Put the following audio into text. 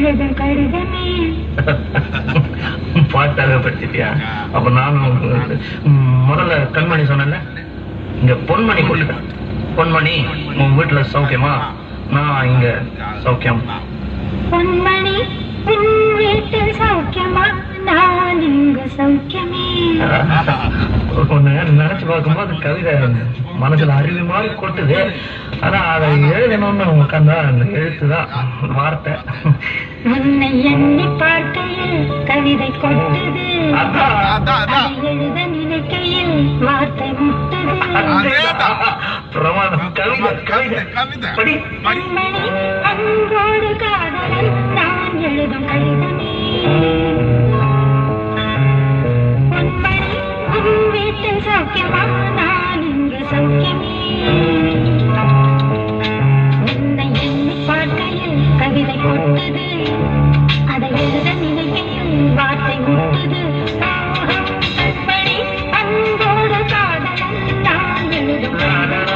எழுதும் கடிதமே. பாட்டாக படிச்சிட்டியா? அப்ப நானும் முதல்ல கண்மணி சொன்னேன்ல, இங்க பொன்மணி போட்டுட்டேன். பொன்மணி, உன் வீட்டுல சௌக்கியமா? நான் இங்க சௌக்கியம். பொன்மணி, உன் வீட்டில் சௌக்கியமா? நான் இங்க சௌக்கியமே. ஒண்ணு நினைச்சு பார்க்கும்போது கவிதை மனசுல அருவி மாதிரி கொட்டுது. ஆனா அதை எழுதணும்னு உட்காந்தா அந்த எழுத்துதான் வார்த்தை. உன்னை எண்ணி பார்க்கையில் கவிதை கொட்டுது, எழுத நினைக்கையில் வார்த்தை முட்டுது. பிரமாதம். கவிதை கவிதை படி. பொன்மணி, அன்போடு காதலன் நான் எழுதும் கடிதமே. பொன்மணி, உன் வீட்டில் சௌக்கியமா? நான் இங்கு சௌக்கியமே. உன்னை எண்ணி பார்க்கையில் கவிதை கொட்டுது, அதை எழுத நினைக்கையில் வார்த்தை முட்டுது. பொன்மணி, அன்போடு காதலன் நான் எழுதும் கடிதமே.